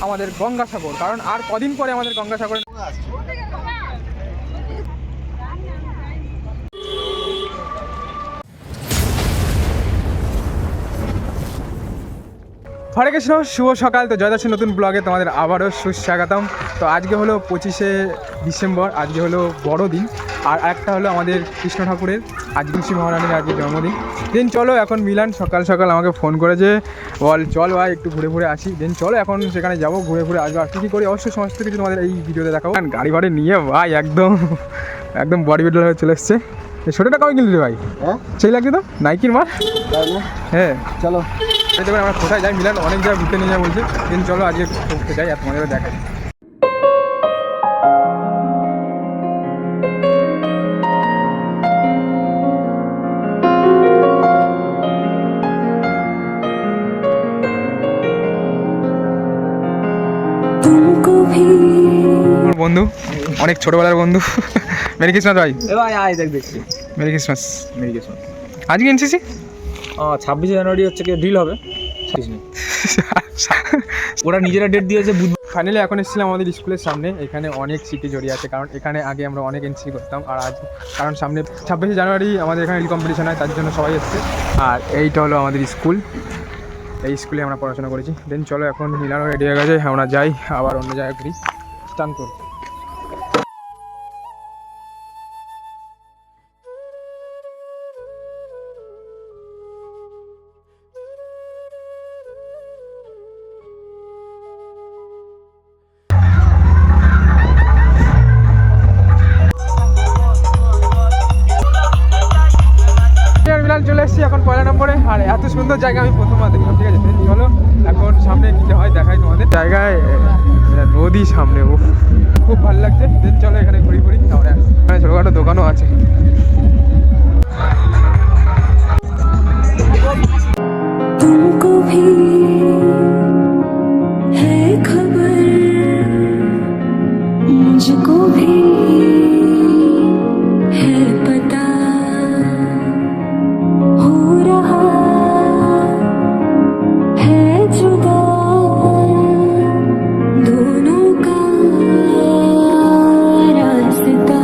আমাদের গঙ্গাসাগর, কারণ আর কদিন পরে আমাদের গঙ্গাসাগরে হরে কৃষ্ণ, শুভ সকাল। তো জয়দাসী নতুন ব্লগে তোমাদের আবারও সুস্বাগতম। তো আজকে হলো 25শে ডিসেম্বর, আজকে হলো বড়দিন। আর একটা হলো আমাদের কৃষ্ণ ঠাকুরের, আজ তুলসী মহারানীর আজকে জন্মদিন। দেন চলো এখন মিলান সকাল সকাল আমাকে ফোন করেছে, বল চল ভাই একটু ঘুরে ঘুরে আসি। দেন চলো এখন সেখানে যাবো, ঘুরে ঘুরে আসবো। আর কী করি অবশ্যই সমস্ত কিছু তোমাদের এই ভিডিওতে দেখাবো। গাড়ি ভাড়ি নিয়ে ভাই একদম বডি বিল্ডার হয়ে চলে এসছে। ছোটোটা কবে কিনলি ভাই? হ্যাঁ সেই লাগছে তো নাইকির মাল। হ্যাঁ চলো দেখবেন আমরা কোথায় যাই। মিলান অনেক জায়গায় ঘুরতে নিয়ে যাবো বলছে। দিন চলো আজকে ঘুরতে যাই আর তোমাদের দেখাই। আমার বন্ধু, অনেক ছোটবেলার বন্ধু। মেরি ক্রিসমাস ভাই। দেখছি মেরি ক্রিসমাস। Merry Christmas. আজকে এনসিসি 26 জানুয়ারি হচ্ছে কি ডিল হবে, ওরা নিজেরা ডেট দিয়েছে। ফাইনালি এখন এসেছিলাম আমাদের স্কুলের সামনে। এখানে অনেক স্মৃতি জড়িয়ে আছে, কারণ এখানে আগে আমরা অনেক এনসিসি করতাম। আর আজ কারণ সামনে 26শে জানুয়ারি আমাদের এখানে কম্পিটিশন হয়, তার জন্য সবাই এসছে। আর এইটা হলো আমাদের স্কুল, এই স্কুলে আমরা পড়াশোনা করেছি। দেন চলো এখন মিলানো রেডি হয়ে গেছে, আমরা যাই আবার অন্য জায়গায় ঘুরি। স্টান করি। মিলান চলে এসেছি এখন 1 নম্বরে। আর এত সুন্দর জায়গা আমি প্রথমবার দেখলাম। ঠিক আছে চলো এখন সামনে দিতে হয় দেখাই তোমাদের। জায়গায় নদী সামনে, ও খুব ভালো লাগছে। দেন চলো এখানে ঘুরি ঘুরি। তারপরে এখানে ছোটোখাটো দোকানও আছে। तुमको भी है खबर, मुझको भी है पता, हो रहा है जुदा दोनों का रास्ता।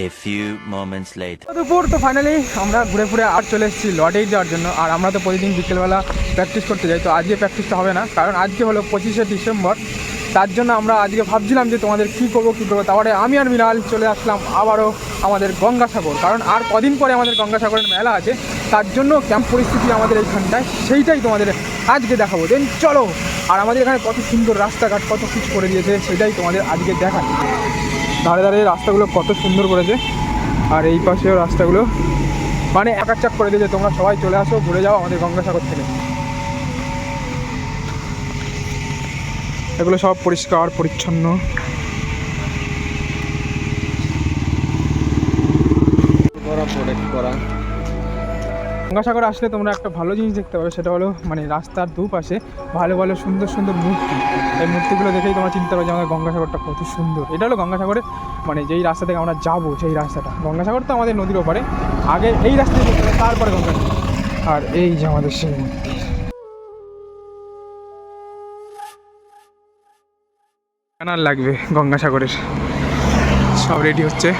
A few moments later. দুপুর তো ফাইনালি আমরা ঘুরে ঘুরে আর চলে এসেছি লটেই যাওয়ার জন্য। আর আমরা তো প্রতিদিন বিকেলবেলা প্র্যাকটিস করতে যাই, তো আজকে প্র্যাকটিসটা হবে না, কারণ আজকে হলো 25শে ডিসেম্বর। তার জন্য আমরা আজকে ভাবছিলাম যে তোমাদের কী করবো। তারপরে আমি আর মিনাল চলে আসলাম আবারও আমাদের গঙ্গাসাগর, কারণ আর কদিন পরে আমাদের গঙ্গাসাগরের মেলা আছে। তার জন্য ক্যাম্প পরিস্থিতি আমাদের এইখানটায়, সেইটাই তোমাদের আজকে দেখাবো। দেন চলো। আর আমাদের এখানে কত সুন্দর রাস্তাঘাট, কত কিছু করে দিয়েছে, সেটাই তোমাদের আজকে দেখাই। ধারে ধারে রাস্তাগুলো কত সুন্দর করেছে, আর এই পাশেও রাস্তাগুলো মানে একাচাক করে দিয়েছে। তোমরা সবাই চলে আসো, ঘুরে যাও আমাদের গঙ্গাসাগর থেকে। এগুলো সব পরিষ্কার পরিচ্ছন্ন। গঙ্গাসাগর আসলে তোমরা একটা ভালো জিনিস দেখতে পাবে, সেটা হলো মানে রাস্তার দুপাশে ভালো ভালো সুন্দর সুন্দর মূর্তি। এই মূর্তিগুলো দেখেই তোমরা চিন্তা পারবে যে আমাদের গঙ্গাসাগরটা কত সুন্দর। এটা হলো গঙ্গাসাগরে মানে যেই রাস্তা থেকে আমরা যাবো, সেই রাস্তাটা। গঙ্গাসাগর তো আমাদের নদীর ওপারে, আগে এই রাস্তায় যেতে হবে, তারপরে গঙ্গাসাগর। আর এই যে আমাদের সেই মূর্তি। কেনার লাগবে গঙ্গাসাগরের, সব রেডি হচ্ছে।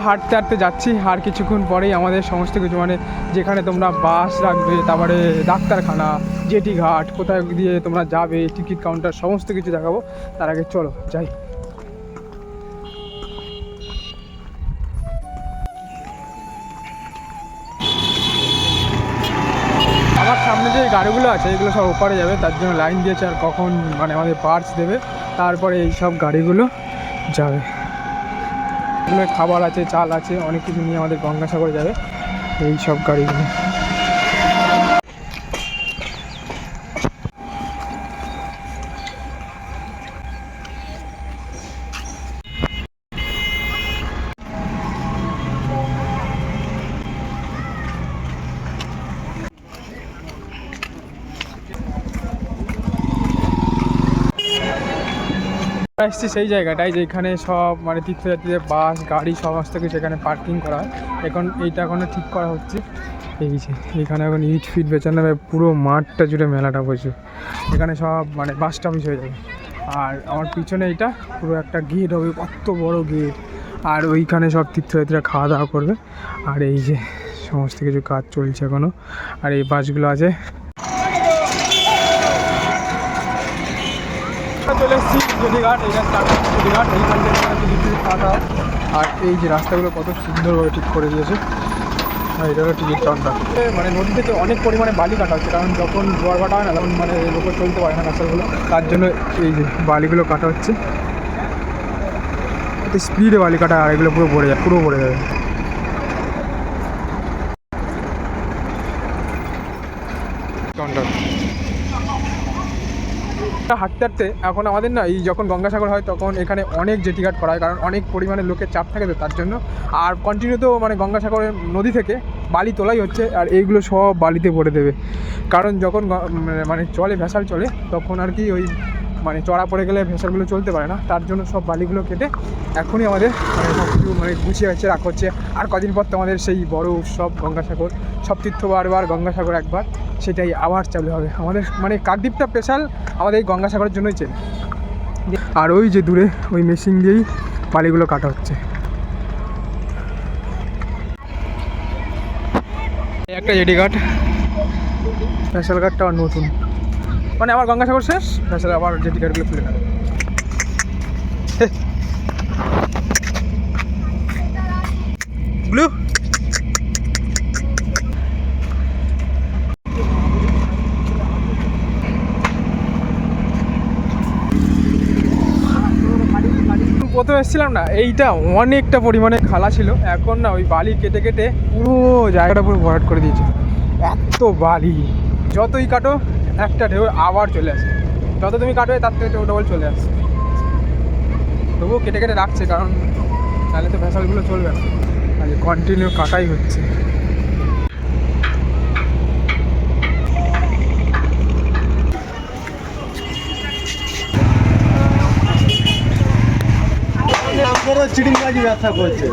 হাঁটতে হাঁটতে যাচ্ছি, আর কিছুক্ষণ পরেই আমাদের সমস্ত কিছু মানে যেখানে তোমরা বাস রাখবে, তারপরে ডাক্তারখানা, জেটি ঘাট, কোথায় দিয়ে তোমরা যাবে, টিকিট কাউন্টার, সমস্ত কিছু দেখাবো। তার আগে চলো যাই। আমার সামনে যে গাড়িগুলো আছে এগুলো সব ওপারে যাবে, তার জন্য লাইন দিয়েছে। আর কখন মানে আমাদের পার্টস দেবে, তারপরে এই সব গাড়িগুলো যাবে। এগুলো খাবার আছে, চাল আছে, অনেক কিছু নিয়ে আমাদের গঙ্গাসাগরে যাবে এই সব গাড়িগুলো। এসেছি সেই জায়গাটায় যেখানে সব মানে তীর্থযাত্রীদের বাস গাড়ি সমস্ত কিছু এখানে পার্কিং করা হয়। এইটা এখনও ঠিক করা হচ্ছে। এই যে এখানে এখন ইট ফিট বেচানো হবে, পুরো মাঠটা জুড়ে মেলাটা প্রচুর। এখানে সব মানে বাস স্টপেজ হয়ে যাবে। আর আমার পিছনে এইটা পুরো একটা গেট হবে, কত বড় গেট। আর ওইখানে সব তীর্থযাত্রীরা খাওয়া দাওয়া করবে। আর এই যে সমস্ত কিছু কাজ চলছে এখনও। আর এই বাসগুলো আছে। চলে এসেছি জেটিঘাট, জেটিঘাট এইখান থেকে টিকিট কাটা হয়। আর এই যে রাস্তাগুলো কত সুন্দরভাবে ঠিক করে দিয়েছে। আর এটা হলো টিকিট কাউন্টার। মানে নদী থেকে অনেক পরিমাণে বালি কাটা হচ্ছে, কারণ যখন জোয়ার ভাটা হয় না তখন মানে লোক চলতে পারে না রাস্তাগুলো, তার জন্য এই যে বালিগুলো কাটা হচ্ছে। এত স্পিডে বালি কাটা, আর এগুলো পুরো ভরে যাবে। কাউন্টার হাঁটতে হাঁটতে এখন আমাদের না, এই যখন গঙ্গাসাগর হয় তখন এখানে অনেক জেটিঘাট করা হয়, কারণ অনেক পরিমাণে লোকের চাপ থাকে তো তার জন্য। আর কন্টিনিউ তো মানে গঙ্গাসাগরের নদী থেকে বালি তোলাই হচ্ছে, আর এইগুলো সব বালিতে ভরে দেবে। কারণ যখন মানে চলে ভেসাল চলে তখন আর কি ওই মানে চড়া পড়ে গেলে ভেসালগুলো চলতে পারে না, তার জন্য সব বালিগুলো কেটে এখনই আমাদের মানে সব কিছু মানে গুছিয়ে রাখা হচ্ছে। আর কদিন পর তো আমাদের সেই বড় উৎসব গঙ্গাসাগর, সব তীর্থ বারবার গঙ্গাসাগর একবার, সেটাই আবার চালু হবে। আমাদের মানে কাকদ্বীপটা স্পেশাল আমাদের এই গঙ্গাসাগরের জন্যই চেন। আর ওই যে দূরে ওই মেশিন দিয়েই বালিগুলো কাটা হচ্ছে। একটা জেটিঘাট, ভেসাল ঘাটটা আর নতুন, মানে আমার গঙ্গাসাগর শেষ, ভেসাল আবার জেটিঘাটগুলো খুলে নেবে। ব্লু প্রথমে এসেছিলাম না, এইটা অনেকটা পরিমাণে খালা ছিল, এখন না ওই বালি কেটে কেটে পুরো জায়গাটা পুরো ভরাট করে দিয়েছে। এত বালি, যতই কাটো একটা ঢেউ আবার চলে আসে, যত তুমি কাটো তার থেকে ডবল চলে আসে। তবুও কেটে কেটে রাখছে, কারণ তাহলে তো ভেসালগুলো চলবে না, আর কন্টিনিউ কাটাই হচ্ছে। চিড়িং গাছি ব্যবসা করছে।